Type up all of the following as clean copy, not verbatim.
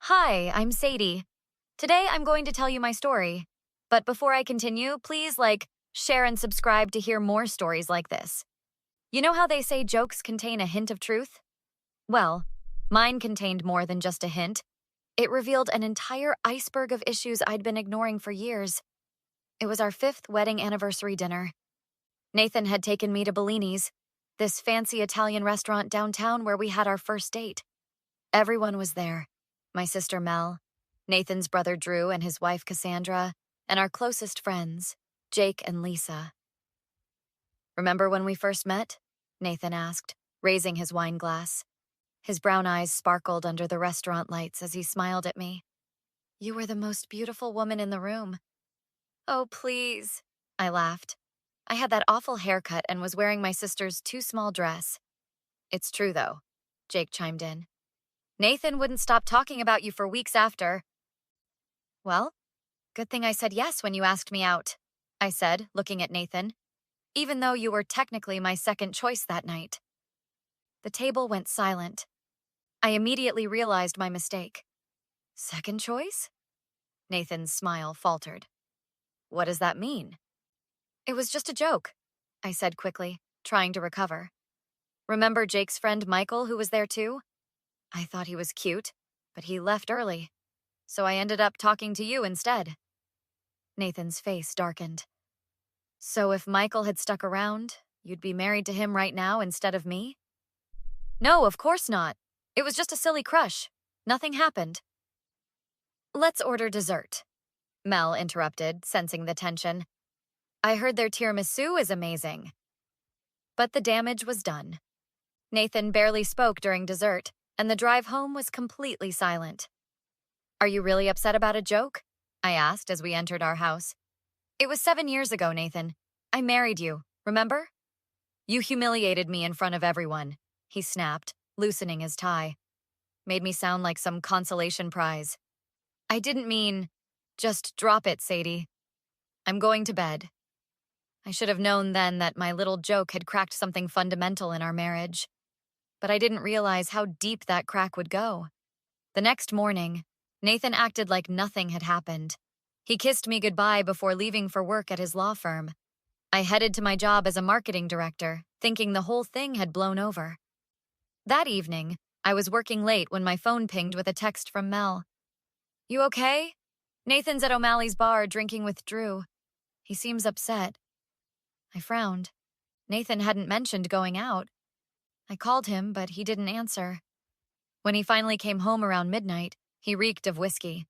Hi, I'm Sadie. Today I'm going to tell you my story. But before I continue, please share and subscribe to hear more stories like this. You know how they say jokes contain a hint of truth? Well, mine contained more than just a hint. It revealed an entire iceberg of issues I'd been ignoring for years. It was our fifth wedding anniversary dinner. Nathan had taken me to Bellini's, this fancy Italian restaurant downtown where we had our first date. Everyone was there. My sister Mel, Nathan's brother Drew and his wife Cassandra, and our closest friends, Jake and Lisa. Remember when we first met? Nathan asked, raising his wine glass. His brown eyes sparkled under the restaurant lights as he smiled at me. You were the most beautiful woman in the room. Oh, please, I laughed. I had that awful haircut and was wearing my sister's too small dress. It's true, though, Jake chimed in. Nathan wouldn't stop talking about you for weeks after. Well, good thing I said yes when you asked me out, I said, looking at Nathan, even though you were technically my second choice that night. The table went silent. I immediately realized my mistake. Second choice? Nathan's smile faltered. What does that mean? It was just a joke, I said quickly, trying to recover. Remember Jake's friend Michael who was there too? I thought he was cute, but he left early, so I ended up talking to you instead. Nathan's face darkened. So if Michael had stuck around, you'd be married to him right now instead of me? No, of course not. It was just a silly crush. Nothing happened. Let's order dessert, Mel interrupted, sensing the tension. I heard their tiramisu is amazing. But the damage was done. Nathan barely spoke during dessert, and the drive home was completely silent. Are you really upset about a joke? I asked as we entered our house. It was 7 years ago, Nathan. I married you, remember? You humiliated me in front of everyone, he snapped, loosening his tie. Made me sound like some consolation prize. I didn't mean, just drop it, Sadie. I'm going to bed. I should have known then that my little joke had cracked something fundamental in our marriage. But I didn't realize how deep that crack would go. The next morning, Nathan acted like nothing had happened. He kissed me goodbye before leaving for work at his law firm. I headed to my job as a marketing director, thinking the whole thing had blown over. That evening, I was working late when my phone pinged with a text from Mel. You okay? Nathan's at O'Malley's bar drinking with Drew. He seems upset. I frowned. Nathan hadn't mentioned going out. I called him, but he didn't answer. When he finally came home around midnight, he reeked of whiskey.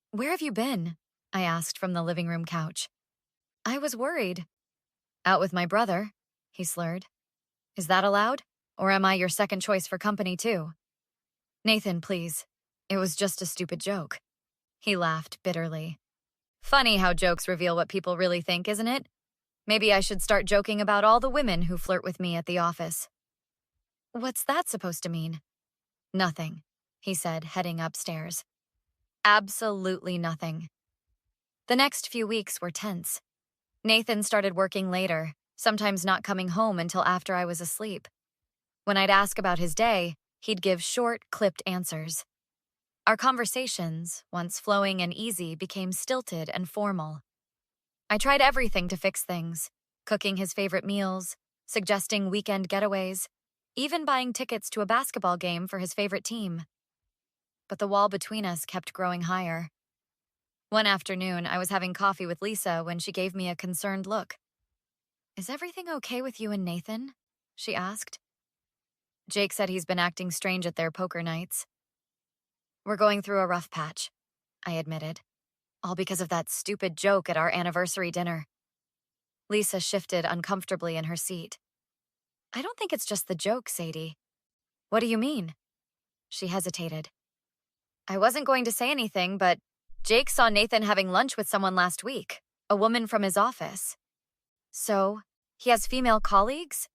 Where have you been? I asked from the living room couch. I was worried. Out with my brother, he slurred. Is that allowed? Or am I your second choice for company too? Nathan, please. It was just a stupid joke. He laughed bitterly. Funny how jokes reveal what people really think, isn't it? Maybe I should start joking about all the women who flirt with me at the office. What's that supposed to mean? Nothing, he said, heading upstairs. Absolutely nothing. The next few weeks were tense. Nathan started working later, sometimes not coming home until after I was asleep. When I'd ask about his day, he'd give short, clipped answers. Our conversations, once flowing and easy, became stilted and formal. I tried everything to fix things, cooking his favorite meals, suggesting weekend getaways, even buying tickets to a basketball game for his favorite team. But the wall between us kept growing higher. One afternoon, I was having coffee with Lisa when she gave me a concerned look. Is everything okay with you and Nathan? She asked. Jake said he's been acting strange at their poker nights. We're going through a rough patch, I admitted. All because of that stupid joke at our anniversary dinner. Lisa shifted uncomfortably in her seat. I don't think it's just the joke, Sadie. What do you mean? She hesitated. I wasn't going to say anything, but Jake saw Nathan having lunch with someone last week, a woman from his office. So, he has female colleagues?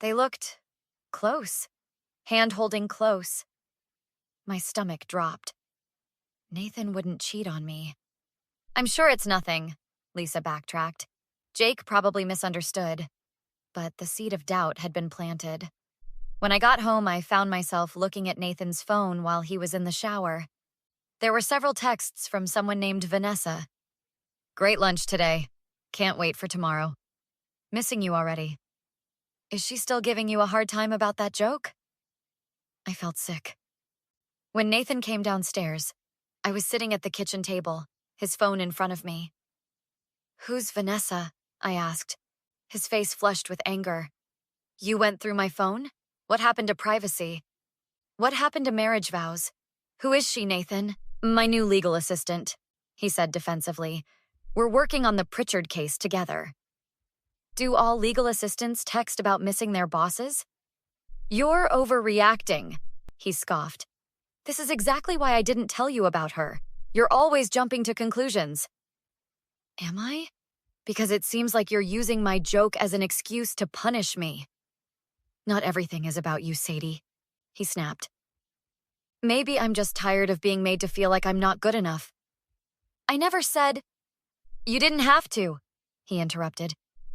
They looked close, hand-holding close. My stomach dropped. Nathan wouldn't cheat on me. I'm sure it's nothing, Lisa backtracked. Jake probably misunderstood. But the seed of doubt had been planted. When I got home, I found myself looking at Nathan's phone while he was in the shower. There were several texts from someone named Vanessa. Great lunch today. Can't wait for tomorrow. Missing you already. Is she still giving you a hard time about that joke? I felt sick. When Nathan came downstairs, I was sitting at the kitchen table, his phone in front of me. Who's Vanessa? I asked, his face flushed with anger. You went through my phone? What happened to privacy? What happened to marriage vows? Who is she, Nathan? My new legal assistant, he said defensively. We're working on the Pritchard case together. Do all legal assistants text about missing their bosses? You're overreacting, he scoffed. This is exactly why I didn't tell you about her. You're always jumping to conclusions. Am I? Because it seems like you're using my joke as an excuse to punish me. Not everything is about you, Sadie, he snapped. Maybe I'm just tired of being made to feel like I'm not good enough. I never said... You didn't have to, he interrupted.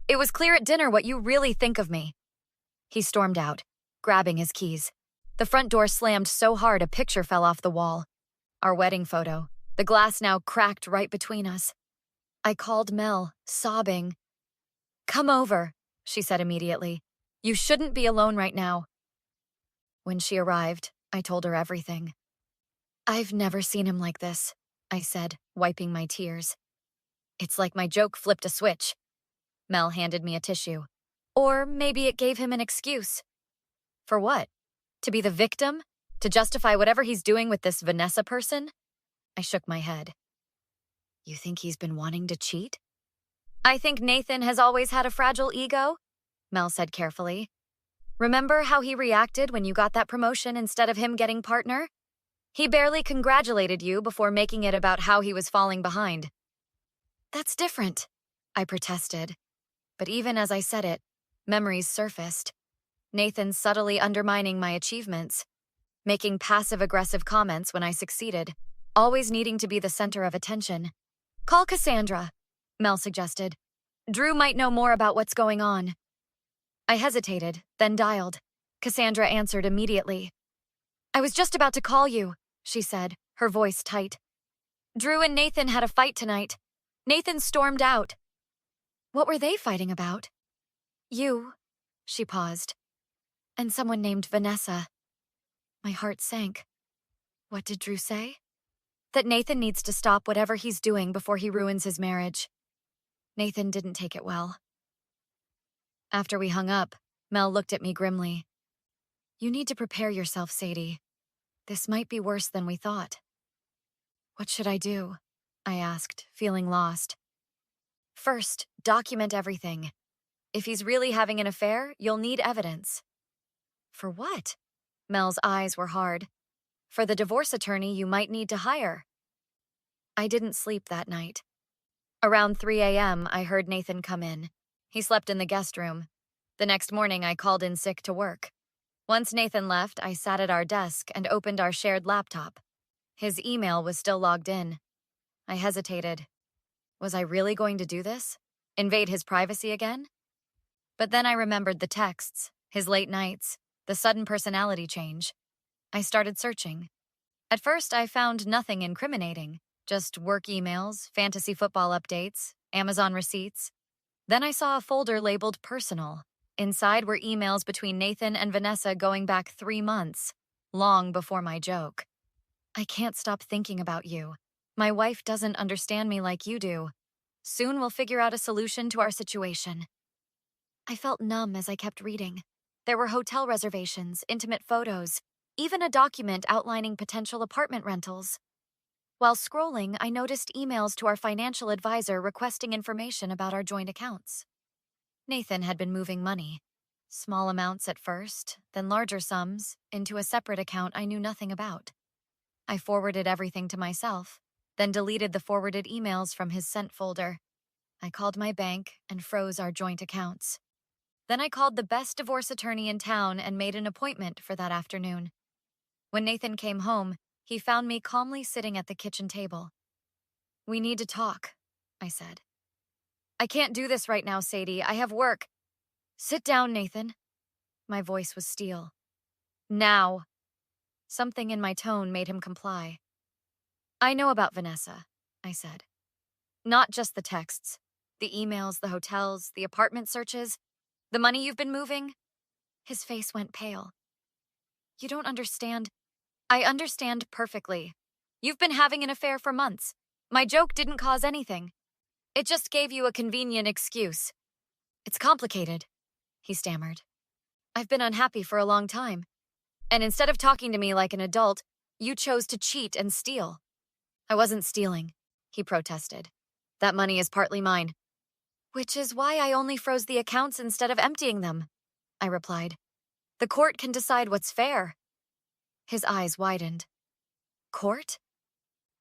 It was clear at dinner what you really think of me. He stormed out, grabbing his keys. The front door slammed so hard a picture fell off the wall. Our wedding photo, the glass now cracked right between us. I called Mel, sobbing. Come over, she said immediately. You shouldn't be alone right now. When she arrived, I told her everything. I've never seen him like this, I said, wiping my tears. It's like my joke flipped a switch. Mel handed me a tissue. Or maybe it gave him an excuse. For what? To be the victim? To justify whatever he's doing with this Vanessa person? I shook my head. You think he's been wanting to cheat? I think Nathan has always had a fragile ego, Mel said carefully. Remember how he reacted when you got that promotion instead of him getting partner? He barely congratulated you before making it about how he was falling behind. That's different, I protested. But even as I said it, memories surfaced. Nathan subtly undermining my achievements, making passive-aggressive comments when I succeeded, always needing to be the center of attention. Call Cassandra, Mel suggested. Drew might know more about what's going on. I hesitated, then dialed. Cassandra answered immediately. I was just about to call you, she said, her voice tight. Drew and Nathan had a fight tonight. Nathan stormed out. What were they fighting about? You, she paused. And someone named Vanessa. My heart sank. What did Drew say? That Nathan needs to stop whatever he's doing before he ruins his marriage. Nathan didn't take it well. After we hung up, Mel looked at me grimly. You need to prepare yourself, Sadie. This might be worse than we thought. What should I do? I asked, feeling lost. First, document everything. If he's really having an affair, you'll need evidence. For what? Mel's eyes were hard. For the divorce attorney you might need to hire. I didn't sleep that night. Around 3 a.m., I heard Nathan come in. He slept in the guest room. The next morning, I called in sick to work. Once Nathan left, I sat at our desk and opened our shared laptop. His email was still logged in. I hesitated. Was I really going to do this? Invade his privacy again? But then I remembered the texts, his late nights, the sudden personality change. I started searching. At first, I found nothing incriminating, just work emails, fantasy football updates, Amazon receipts. Then I saw a folder labeled Personal. Inside were emails between Nathan and Vanessa going back 3 months, long before my joke. I can't stop thinking about you. My wife doesn't understand me like you do. Soon we'll figure out a solution to our situation. I felt numb as I kept reading. There were hotel reservations, intimate photos, even a document outlining potential apartment rentals. While scrolling, I noticed emails to our financial advisor requesting information about our joint accounts. Nathan had been moving money. Small amounts at first, then larger sums, into a separate account I knew nothing about. I forwarded everything to myself, then deleted the forwarded emails from his sent folder. I called my bank and froze our joint accounts. Then I called the best divorce attorney in town and made an appointment for that afternoon. When Nathan came home, he found me calmly sitting at the kitchen table. We need to talk, I said. I can't do this right now, Sadie. I have work. Sit down, Nathan. My voice was steel. Now. Something in my tone made him comply. I know about Vanessa, I said. Not just the texts, the emails, the hotels, the apartment searches, the money you've been moving. His face went pale. You don't understand. I understand perfectly. You've been having an affair for months. My joke didn't cause anything. It just gave you a convenient excuse. It's complicated, he stammered. I've been unhappy for a long time. And instead of talking to me like an adult, you chose to cheat and steal. I wasn't stealing, he protested. That money is partly mine. Which is why I only froze the accounts instead of emptying them, I replied. The court can decide what's fair. His eyes widened. Court?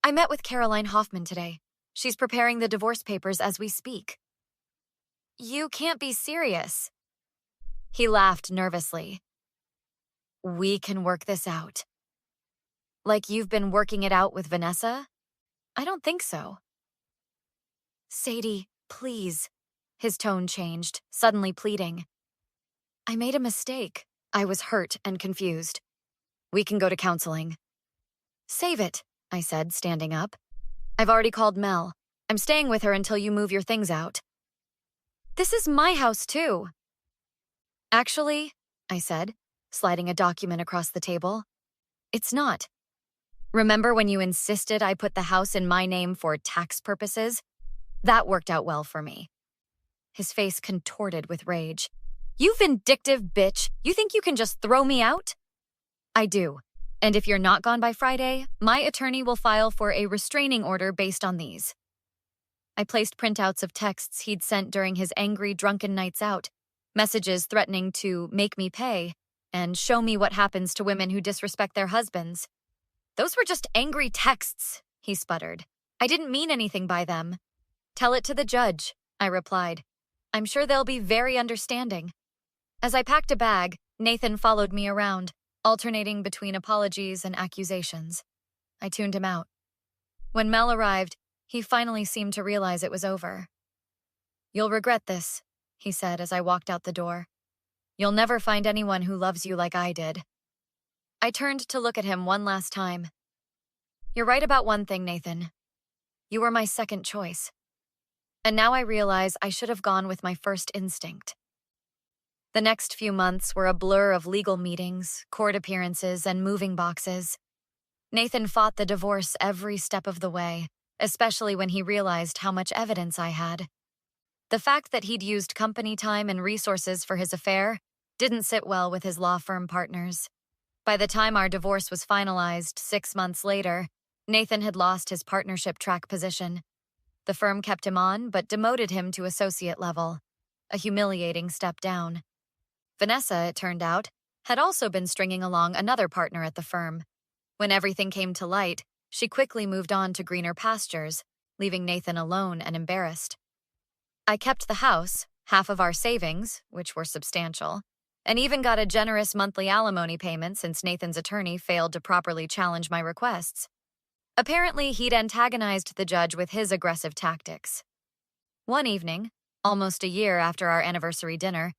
I met with Caroline Hoffman today. She's preparing the divorce papers as we speak. You can't be serious. He laughed nervously. We can work this out. Like you've been working it out with Vanessa? I don't think so. Sadie, please. His tone changed, suddenly pleading. I made a mistake. I was hurt and confused. We can go to counseling. Save it, I said, standing up. I've already called Mel. I'm staying with her until you move your things out. This is my house, too. Actually, I said, sliding a document across the table. It's not. Remember when you insisted I put the house in my name for tax purposes? That worked out well for me. His face contorted with rage. You vindictive bitch! You think you can just throw me out? I do. And if you're not gone by Friday, my attorney will file for a restraining order based on these. I placed printouts of texts he'd sent during his angry, drunken nights out, messages threatening to make me pay and show me what happens to women who disrespect their husbands. Those were just angry texts, he sputtered. I didn't mean anything by them. Tell it to the judge, I replied. I'm sure they'll be very understanding. As I packed a bag, Nathan followed me around, alternating between apologies and accusations. I tuned him out. When Mel arrived, he finally seemed to realize it was over. You'll regret this, he said as I walked out the door. You'll never find anyone who loves you like I did. I turned to look at him one last time. You're right about one thing, Nathan. You were my second choice. And now I realize I should have gone with my first instinct. The next few months were a blur of legal meetings, court appearances, and moving boxes. Nathan fought the divorce every step of the way, especially when he realized how much evidence I had. The fact that he'd used company time and resources for his affair didn't sit well with his law firm partners. By the time our divorce was finalized 6 months later, Nathan had lost his partnership track position. The firm kept him on, but demoted him to associate level, a humiliating step down. Vanessa, it turned out, had also been stringing along another partner at the firm. When everything came to light, she quickly moved on to greener pastures, leaving Nathan alone and embarrassed. I kept the house, half of our savings, which were substantial, and even got a generous monthly alimony payment since Nathan's attorney failed to properly challenge my requests. Apparently, he'd antagonized the judge with his aggressive tactics. One evening, almost a year after our anniversary dinner,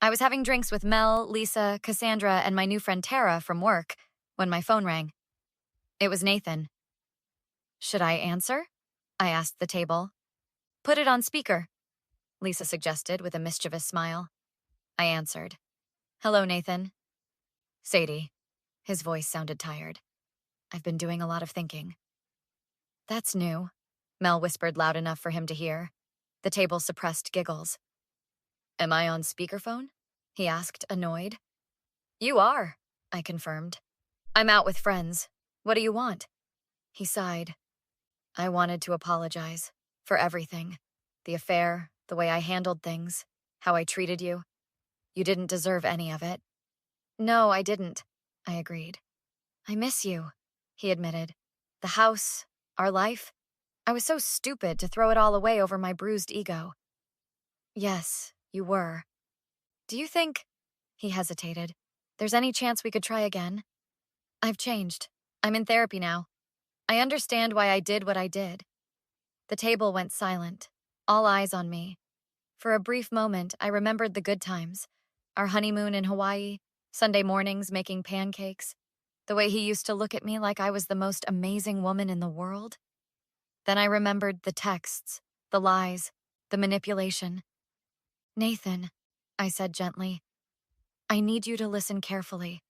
I was having drinks with Mel, Lisa, Cassandra, and my new friend Tara from work when my phone rang. It was Nathan. Should I answer? I asked the table. Put it on speaker, Lisa suggested with a mischievous smile. I answered. Hello, Nathan. Sadie. His voice sounded tired. I've been doing a lot of thinking. That's new, Mel whispered loud enough for him to hear. The table suppressed giggles. Am I on speakerphone? He asked, annoyed. You are, I confirmed. I'm out with friends. What do you want? He sighed. I wanted to apologize for everything. The affair, the way I handled things, how I treated you. You didn't deserve any of it. No, I didn't, I agreed. I miss you, he admitted. The house, our life. I was so stupid to throw it all away over my bruised ego. Yes, you were. Do you think, he hesitated, there's any chance we could try again? I've changed. I'm in therapy now. I understand why I did what I did. The table went silent, all eyes on me. For a brief moment, I remembered the good times. Our honeymoon in Hawaii, Sunday mornings making pancakes, the way he used to look at me like I was the most amazing woman in the world. Then I remembered the texts, the lies, the manipulation. Nathan, I said gently, I need you to listen carefully.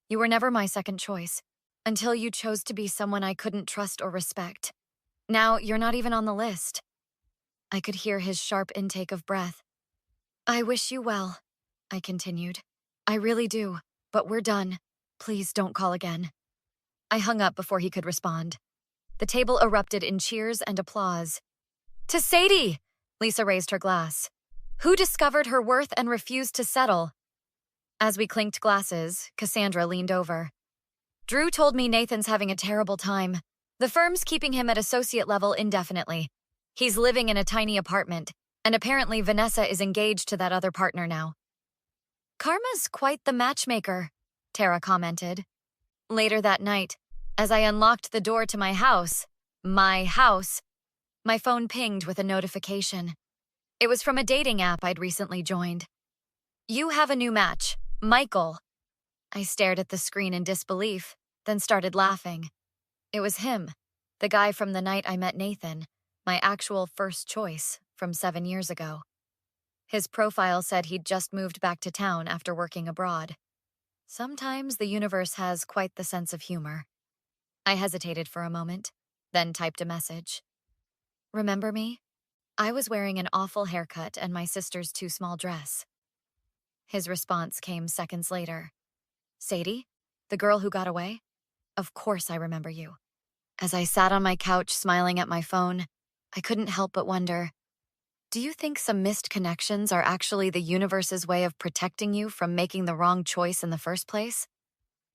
You were never my second choice, until you chose to be someone I couldn't trust or respect. Now you're not even on the list. I could hear his sharp intake of breath. I wish you well, I continued. I really do, but we're done. Please don't call again. I hung up before he could respond. The table erupted in cheers and applause. To Sadie! Lisa raised her glass. Who discovered her worth and refused to settle? As we clinked glasses, Cassandra leaned over. Drew told me Nathan's having a terrible time. The firm's keeping him at associate level indefinitely. He's living in a tiny apartment, and apparently Vanessa is engaged to that other partner now. Karma's quite the matchmaker, Tara commented. Later that night, as I unlocked the door to my house, my phone pinged with a notification. It was from a dating app I'd recently joined. You have a new match, Michael. I stared at the screen in disbelief, then started laughing. It was him, the guy from the night I met Nathan, my actual first choice from 7 years ago. His profile said he'd just moved back to town after working abroad. Sometimes the universe has quite the sense of humor. I hesitated for a moment, then typed a message. Remember me? I was wearing an awful haircut and my sister's too small dress. His response came seconds later. Sadie? The girl who got away? Of course I remember you. As I sat on my couch smiling at my phone, I couldn't help but wonder, do you think some missed connections are actually the universe's way of protecting you from making the wrong choice in the first place?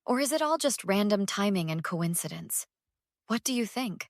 Or is it all just random timing and coincidence? What do you think?